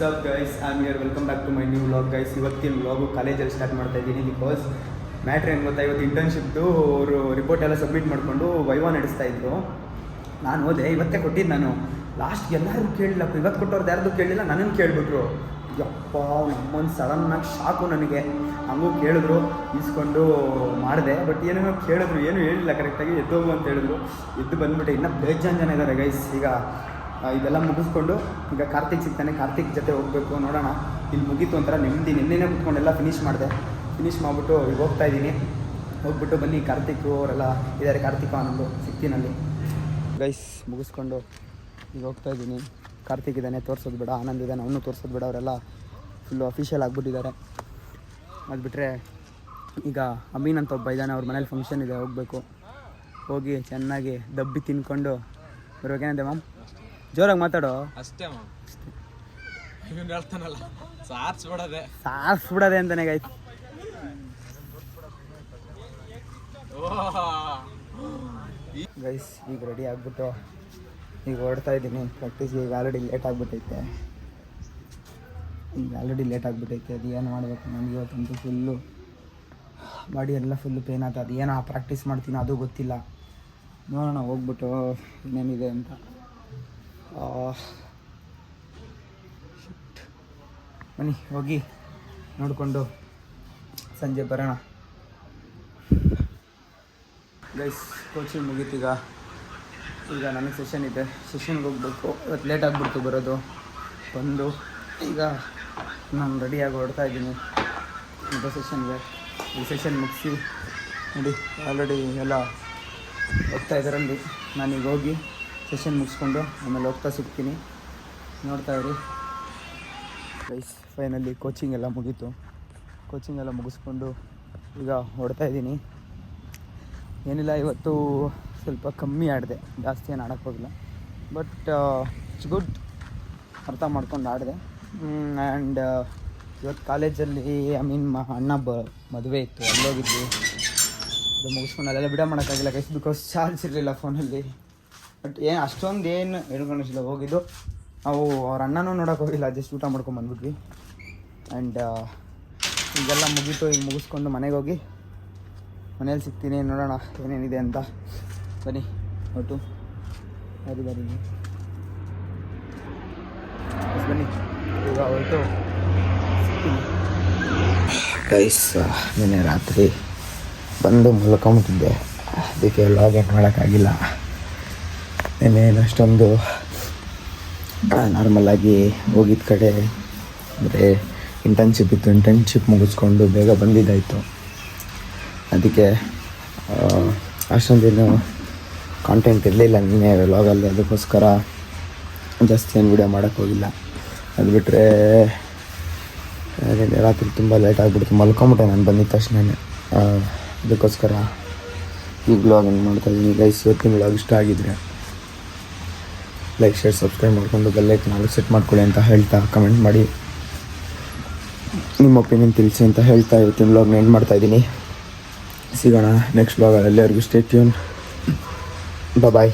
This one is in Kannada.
WhatsApp guys I'm here welcome back to my new vlog guys. ಇವತ್ತಿನ ವ್ಲಾಗು ಕಾಲೇಜಲ್ಲಿ ಸ್ಟಾರ್ಟ್ ಮಾಡ್ತಾ ಇದ್ದೀನಿ. ಬಿಕಾಸ್ ಮ್ಯಾಟ್ರ್ ಏನು ಗೊತ್ತಾ, ಇವತ್ತು ಇಂಟರ್ನ್ಶಿಪ್ದು ಅವರು ರಿಪೋರ್ಟ್ ಎಲ್ಲ ಸಬ್ಮಿಟ್ ಮಾಡಿಕೊಂಡು ವೈವಾ ನಡೆಸ್ತಾ ಇದ್ರು. ನಾನು ಹೋದೆ, ಇವತ್ತೇ ಕೊಟ್ಟಿದ್ದು. ನಾನು ಲಾಸ್ಟ್ ಎಲ್ಲರೂ ಕೇಳಿಲ್ಲ, ಇವತ್ತು ಕೊಟ್ಟವ್ರದ್ದು ಯಾರ್ದು ಕೇಳಿಲ್ಲ, ನನ್ನನ್ನು ಕೇಳಿಬಿಟ್ರು. ಯಪ್ಪ ನಮ್ಮೊಂದು ಸಡನ್ನಾಗಿ ಶಾಕು ನನಗೆ. ಹಂಗೂ ಕೇಳಿದ್ರು, ಈಸ್ಕೊಂಡು ಮಾಡಿದೆ. ಬಟ್ ಏನೇನೋ ಕೇಳಿದ್ರು, ಏನೂ ಹೇಳಿಲ್ಲ ಕರೆಕ್ಟಾಗಿ. ಎದ್ದೋಗು ಅಂತ ಹೇಳಿದ್ರು, ಎದ್ದು ಬಂದುಬಿಟ್ಟೆ. ಇನ್ನೂ ಬೇಜಾನ್ ಜನ ಇದ್ದಾರೆ ಗೈಸ್. ಈಗ ಇದೆಲ್ಲ ಮುಗಿಸ್ಕೊಂಡು ಈಗ ಕಾರ್ತಿಕ್ ಸಿಗ್ತಾನೆ, ಕಾರ್ತಿಕ್ ಜೊತೆ ಹೋಗಬೇಕು. ನೋಡೋಣ, ಇಲ್ಲಿ ಮುಗೀತು ಒಂಥರ ನೆಮ್ಮದಿ. ನಿನ್ನೆನೇ ಕುತ್ಕೊಂಡೆಲ್ಲ ಫಿನಿಷ್ ಮಾಡಿದೆ. ಫಿನಿಷ್ ಮಾಡಿಬಿಟ್ಟು ಈಗ ಹೋಗ್ತಾ ಇದ್ದೀನಿ. ಹೋಗ್ಬಿಟ್ಟು ಬನ್ನಿ, ಕಾರ್ತಿಕ್ ಅವರೆಲ್ಲ ಇದ್ದಾರೆ. ಕಾರ್ತಿಕ್ ಆನಂದು ಸಿಗ್ತೀನಲ್ಲಿ ಗೈಸ್. ಮುಗಿಸ್ಕೊಂಡು ಈಗ ಹೋಗ್ತಾ ಇದ್ದೀನಿ. ಕಾರ್ತಿಕ್ ಇದ್ದಾನೆ, ತೋರಿಸೋದು ಬೇಡ. ಆನಂದ್ ಇದ್ದಾನೆ, ಅವನು ತೋರಿಸೋದು ಬೇಡ. ಅವರೆಲ್ಲ ಫುಲ್ಲು ಅಫಿಷಿಯಲ್ ಆಗಿಬಿಟ್ಟಿದ್ದಾರೆ. ಅದು ಬಿಟ್ಟರೆ ಈಗ ಅಮೀನ್ ಅಂತ ಒಬ್ಬ ಇದ್ದಾನೆ, ಅವ್ರ ಮನೇಲಿ ಫಂಕ್ಷನ್ ಇದೆ, ಹೋಗಬೇಕು. ಹೋಗಿ ಚೆನ್ನಾಗಿ ದಬ್ಬಿ ತಿನ್ಕೊಂಡು ಬರ್ಬೇಕೇನಂತೆ ಮ್ಯಾಮ್. ಜೋರಾಗಿ ಮಾತಾಡೋ. ಅಷ್ಟೇ ಹೇಳ್ತಾನಲ್ಲ, ಸಾರಿಸ್ಬಿಡೋದೆ ಅಂತಾನೆ ಗೈಸ್. ಗೈಸ್ ಈಗ ರೆಡಿ ಆಗಿಬಿಟ್ಟು ಈಗ ಹೊರಡ್ತಾ ಇದ್ದೀನಿ ಪ್ರಾಕ್ಟೀಸ್ಗೆ. ಈಗ ಆಲ್ರೆಡಿ ಲೇಟ್ ಆಗಿಬಿಟ್ಟೈತೆ. ಅದು ಏನು ಮಾಡಬೇಕು ನನಗೆ ಇವತ್ತಂತೂ ಫುಲ್ಲು ಬಾಡಿ ಎಲ್ಲ ಫುಲ್ಲು ಪೇನ್ ಆಗ್ತದೆ. ಅದು ಏನೋ ಪ್ರಾಕ್ಟೀಸ್ ಮಾಡ್ತೀನಿ ಅದು ಗೊತ್ತಿಲ್ಲ. ನೋಡೋಣ ಹೋಗ್ಬಿಟ್ಟು ಇನ್ನೇನಿದೆ ಅಂತ. ಬನ್ನಿ ಹೋಗಿ ನೋಡಿಕೊಂಡು ಸಂಜೆ ಬರೋಣ ಗೈಸ್. ಕೋಚಿಂಗ್ ಮುಗೀತೀಗ. ಈಗ ನನಗೆ ಸೆಷನ್ ಇದೆ, ಸೆಷನ್ಗೆ ಹೋಗ್ಬೇಕು. ಇವತ್ತು ಲೇಟ್ ಆಗಿಬಿಡ್ತು ಬರೋದು. ಬಂದು ಈಗ ನಾನು ರೆಡಿಯಾಗಿ ಹೊರಡ್ತಾ ಇದ್ದೀನಿ ಮತ್ತು ಸೆಷನ್ಗೆ. ಈ ಸೆಷನ್ ಮುಗಿಸಿ ನೋಡಿ ಆಲ್ರೆಡಿ ಎಲ್ಲ ಹೋಗ್ತಾ ಇದರಲ್ಲಿ. ನಾನೀಗ ಹೋಗಿ ಸೆಷನ್ ಮುಗಿಸ್ಕೊಂಡು ಆಮೇಲೆ ಹೋಗ್ತಾ ಸಿಗ್ತೀನಿ. ನೋಡ್ತಾ ಇರಿ ಗೈಸ್. ಫೈನಲಿ ಕೋಚಿಂಗ್ ಎಲ್ಲ ಮುಗೀತು. ಕೋಚಿಂಗ್ ಎಲ್ಲ ಮುಗಿಸ್ಕೊಂಡು ಈಗ ಹೊರಡ್ತಾ ಇದ್ದೀನಿ. ಏನಿಲ್ಲ, ಇವತ್ತು ಸ್ವಲ್ಪ ಕಮ್ಮಿ ಆಡಿದೆ, ಜಾಸ್ತಿ ಏನು ಆಡೋಕ್ಕೆ ಹೋಗಿಲ್ಲ. ಬಟ್ ಇಟ್ಸ್ ಗುಡ್, ಅರ್ಥ ಮಾಡ್ಕೊಂಡು ಆಡಿದೆ. ಆ್ಯಂಡ್ ಇವತ್ತು ಕಾಲೇಜಲ್ಲಿ ಅಣ್ಣ ಮದುವೆ ಇತ್ತು, ಅಲ್ಲೋಗಿದ್ವಿ. ಅದು ಮುಗಿಸ್ಕೊಂಡು ಅಲ್ಲೆಲ್ಲ ಬಿಡೋ ಮಾಡೋಕ್ಕಾಗಿಲ್ಲ ಗೈಸ್, ಬಿಕಾಸ್ ಚಾರ್ಜ್ ಇರಲಿಲ್ಲ ಫೋನಲ್ಲಿ. ಬಟ್ ಅಷ್ಟೊಂದು ಏನು ಹೇಳ್ಕೊಂಡಿಲ್ಲ. ಹೋಗಿದ್ದು ನಾವು ಅವ್ರ ಅಣ್ಣನೂ ನೋಡೋಕೆ ಹೋಗಿಲ್ಲ, ಜಸ್ಟ್ ಊಟ ಮಾಡ್ಕೊಂಡು ಬಂದ್ಬಿಟ್ವಿ. ಆ್ಯಂಡ್ ಈಗೆಲ್ಲ ಮುಗೀತು. ಈಗ ಮುಗಿಸ್ಕೊಂಡು ಮನೆಗೆ ಹೋಗಿ ಮನೇಲಿ ಸಿಗ್ತೀನಿ. ನೋಡೋಣ ಏನೇನಿದೆ ಅಂತ. ಬನ್ನಿ ಹೊಟ್ಟು ಬರೀ ಬನ್ನಿ, ಈಗ ಹೊರಟು ಸಿಗ್ತೀನಿ ಗೈಸ್. ನಿನ್ನೆ ರಾತ್ರಿ ಬಂದು ಮಲ್ಕೊಂಬಿಟ್ಟಿದ್ದೆ, ಅದಕ್ಕೆ ವ್ಲಾಗ್ ಏನು ಮಾಡೋಕ್ಕಾಗಿಲ್ಲ. ನಿನ್ನೆ ಅಷ್ಟೊಂದು ನಾರ್ಮಲಾಗಿ ಹೋಗಿದ್ದ ಕಡೆ ಅಂದರೆ ಇಂಟರ್ನ್ಶಿಪ್ ಇತ್ತು. ಇಂಟರ್ನ್ಶಿಪ್ ಮುಗಿಸ್ಕೊಂಡು ಬೇಗ ಬಂದಿದ್ದಾಯಿತು. ಅದಕ್ಕೆ ಅಷ್ಟೊಂದೇನು ಕಾಂಟೆಂಟ್ ಇರಲಿಲ್ಲ ನಿನ್ನೆ ವ್ಲಾಗಲ್ಲಿ. ಅದಕ್ಕೋಸ್ಕರ ಜಾಸ್ತಿ ಏನು ವೀಡಿಯೋ ಮಾಡೋಕ್ಕೆ ಹೋಗಿಲ್ಲ. ಅದು ಬಿಟ್ಟರೆ ನಿನ್ನೆ ರಾತ್ರಿ ತುಂಬ ಲೇಟ್ ಆಗಿಬಿಡ್ತು, ಮಲ್ಕೊಂಬಿಟ್ಟೆ ನಾನು ಬಂದಿದ್ದ ತಕ್ಷಣ. ಅದಕ್ಕೋಸ್ಕರ ಈ ವ್ಲಾಗ್ ಏನು ಮಾಡ್ತಾಯಿದ್ದೀನಿ ಗೈಸ್. ಇವತ್ತಿನ ವ್ಲಾಗ್ ಇಷ್ಟ ಆಗಿದ್ರೆ ಲೈಕ್, ಶೇರ್, ಸಬ್ಸ್ಕ್ರೈಬ್ ಮಾಡಿಕೊಂಡು ಬೆಲ್ಲೈಕನ್ ನಾಲ್ಕು ಸೆಟ್ ಮಾಡ್ಕೊಳ್ಳಿ ಅಂತ ಹೇಳ್ತಾ, ಕಮೆಂಟ್ ಮಾಡಿ ನಿಮ್ಮ ಒಪಿನಿಯನ್ ತಿಳಿಸಿ ಅಂತ ಹೇಳ್ತಾ ಇವತ್ತಿನ ವ್ಲಾಗ್ನ ಎಂಡ್ ಮಾಡ್ತಾಯಿದ್ದೀನಿ. ಸಿಗೋಣ ನೆಕ್ಸ್ಟ್ ವ್ಲಾಗಲ್ಲಿ. ಎಲ್ಲರಿಗೂ ಸ್ಟೇ ಟ್ಯೂನ್. ಬಾಯ್.